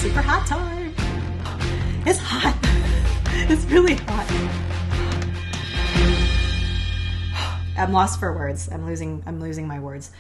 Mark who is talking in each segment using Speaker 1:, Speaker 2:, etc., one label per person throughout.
Speaker 1: super hot time. It's hot. It's really hot. I'm lost for words. I'm losing my words.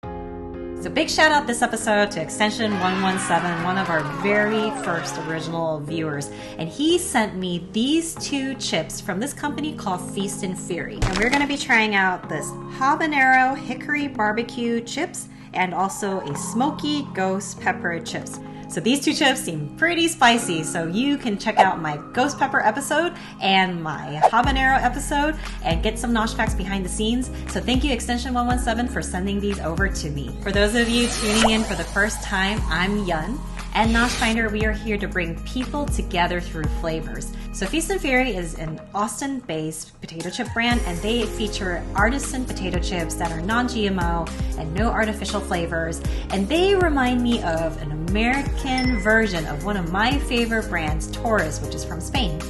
Speaker 1: So big shout out this episode to Extension 117, one of our very first original viewers. And he sent me these two chips from this company called Feast and Fury. And we're going to be trying out this Habanero Hickory BBQ chips and also a Smoky Ghost Pepper chips. So these two chips seem pretty spicy, so you can check out my Ghost Pepper episode and my Habanero episode and get some Nosh facts behind the scenes. So thank you Extension 117 for sending these over to me. For those of you tuning in for the first time, I'm Yun. At NoshFinder, we are here to bring people together through flavors. So Feast and Fury is an Austin-based potato chip brand, and they feature artisan potato chips that are non-GMO and no artificial flavors. And they remind me of an American version of one of my favorite brands, Taurus, which is from Spain.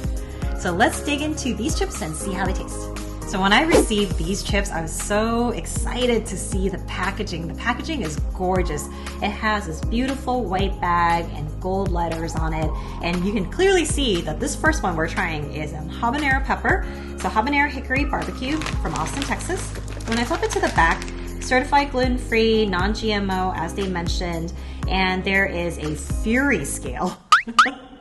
Speaker 1: So let's dig into these chips and see how they taste. So when I received these chips, I was so excited to see the packaging. The packaging is gorgeous. It has this beautiful white bag and gold letters on it. And you can clearly see that this first one we're trying is a habanero pepper. So Habanero Hickory BBQ from Austin, Texas. When I flip it to the back, certified gluten-free, non-GMO, as they mentioned. And there is a Fury scale.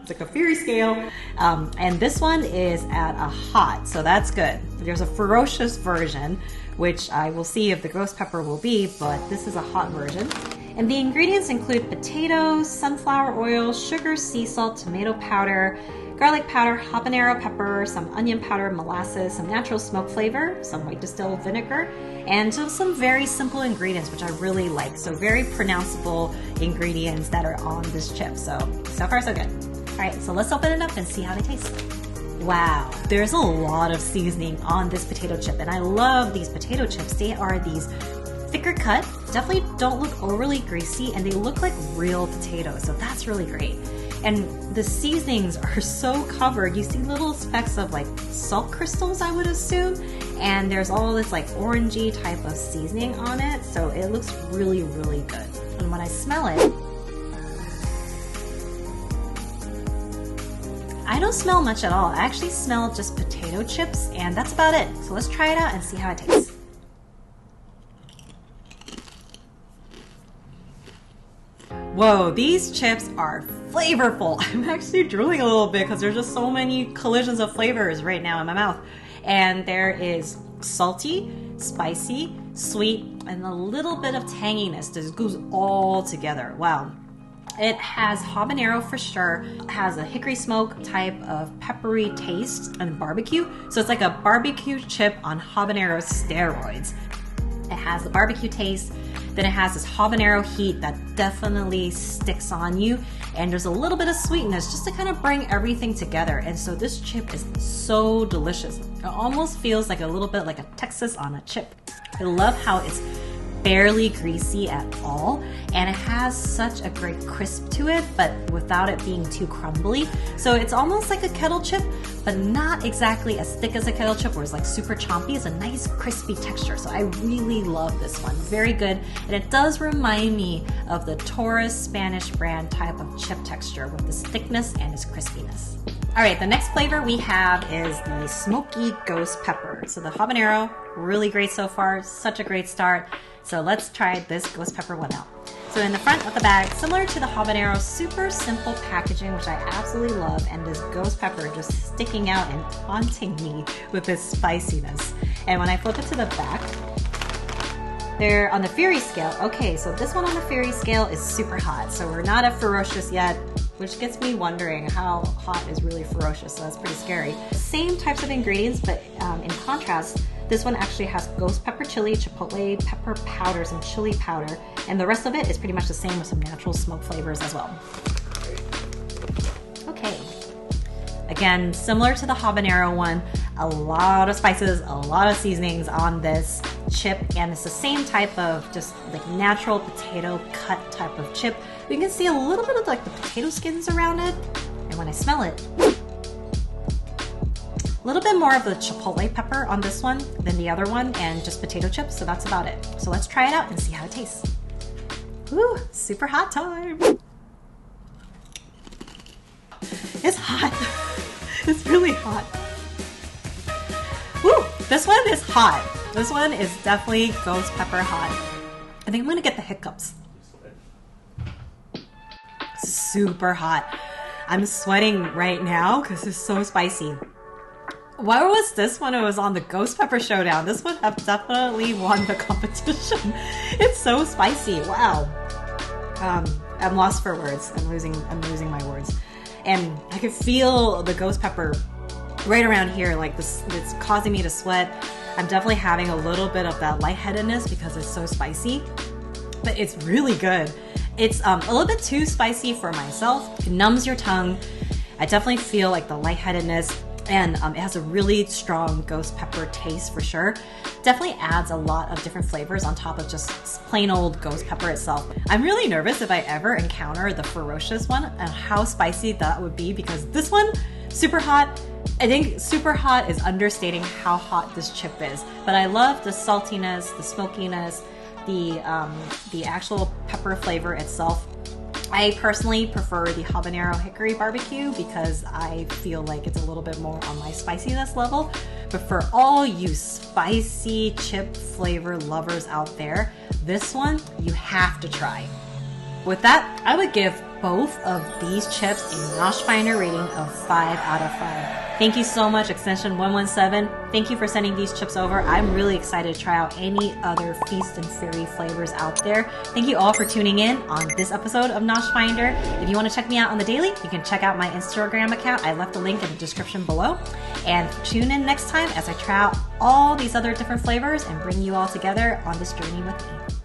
Speaker 1: Like a Fury scale, and this one is at a hot, so that's good. There's a ferocious version, which I will see if the ghost pepper will be, but this is a hot version. And the ingredients include potatoes, sunflower oil, sugar, sea salt, tomato powder, garlic powder, habanero pepper, some onion powder, molasses, some natural smoke flavor, some white distilled vinegar, and just some very simple ingredients, which I really like. So very pronounceable ingredients that are on this chip. So far so good. All right, so let's open it up and see how they taste. Wow, there's a lot of seasoning on this potato chip, and I love these potato chips. They are these thicker cut, definitely don't look overly greasy, and they look like real potatoes, so that's really great. And the seasonings are so covered. You see little specks of like salt crystals, I would assume, and there's all this like orangey type of seasoning on it, so it looks really, really good. And when I smell it, I don't smell much at all. I actually smell just potato chips, and that's about it. So let's try it out and see how it tastes. Whoa, these chips are flavorful. I'm actually drooling a little bit because there's just so many collisions of flavors right now in my mouth. And there is salty, spicy, sweet, and a little bit of tanginess. This goes all together. Wow. It has habanero for sure. It has a hickory smoke type of peppery taste and barbecue. So it's like a barbecue chip on habanero steroids. It has the barbecue taste. Then it has this habanero heat that definitely sticks on you. And there's a little bit of sweetness just to kind of bring everything together. And so this chip is so delicious. It almost feels like a little bit like a Texas on a chip. I love how it's barely greasy at all, and it has such a great crisp to it, but without it being too crumbly. So it's almost like a kettle chip, but not exactly as thick as a kettle chip where it's like super chompy. It's a nice crispy texture. So I really love this one. Very good. And it does remind me of the Taurus Spanish brand type of chip texture with this thickness and this crispiness. All right, the next flavor we have is the Smoky Ghost Pepper. So the habanero, really great so far. Such a great start. So let's try this ghost pepper one out. So in the front of the bag, similar to the habanero, super simple packaging, which I absolutely love, and this ghost pepper just sticking out and taunting me with this spiciness. And when I flip it to the back, they're on the Fury scale. Okay, so this one on the Fury scale is super hot. So we're not at ferocious yet, which gets me wondering how hot is really ferocious. So that's pretty scary. Same types of ingredients, but in contrast, this one actually has ghost pepper chili, chipotle pepper powder, some chili powder, and the rest of it is pretty much the same with some natural smoke flavors as well. Okay. Again, similar to the habanero one, a lot of spices, a lot of seasonings on this chip, and it's the same type of just like natural potato cut type of chip. You can see a little bit of like the potato skins around it, and when I smell it, a little bit more of the chipotle pepper on this one than the other one, and just potato chips, so that's about it. So let's try it out and see how it tastes. Woo, super hot time. It's hot. It's really hot. Woo! This one is hot. This one is definitely ghost pepper hot. I think I'm gonna get the hiccups. It's super hot. I'm sweating right now because it's so spicy. Why was this when it was on the Ghost Pepper Showdown? This would have definitely won the competition. It's so spicy. Wow. I'm lost for words. I'm losing my words. And I could feel the ghost pepper right around here, like this. It's causing me to sweat. I'm definitely having a little bit of that lightheadedness because it's so spicy, but it's really good. It's a little bit too spicy for myself. It numbs your tongue. I definitely feel like the lightheadedness, and it has a really strong ghost pepper taste for sure. Definitely adds a lot of different flavors on top of just plain old ghost pepper itself. I'm really nervous if I ever encounter the ferocious one and how spicy that would be, because this one, super hot. I think super hot is understating how hot this chip is, but I love the saltiness, the smokiness, the actual pepper flavor itself. I personally prefer the Habanero Hickory BBQ because I feel like it's a little bit more on my spiciness level. But for all you spicy chip flavor lovers out there, this one you have to try. With that, I would give both of these chips a NoshFinder rating of 5 out of 5. Thank you so much, Extension 117. Thank you for sending these chips over. I'm really excited to try out any other Feast and Fury flavors out there. Thank you all for tuning in on this episode of NoshFinder. If you want to check me out on the daily, you can check out my Instagram account. I left a link in the description below. And tune in next time as I try out all these other different flavors and bring you all together on this journey with me.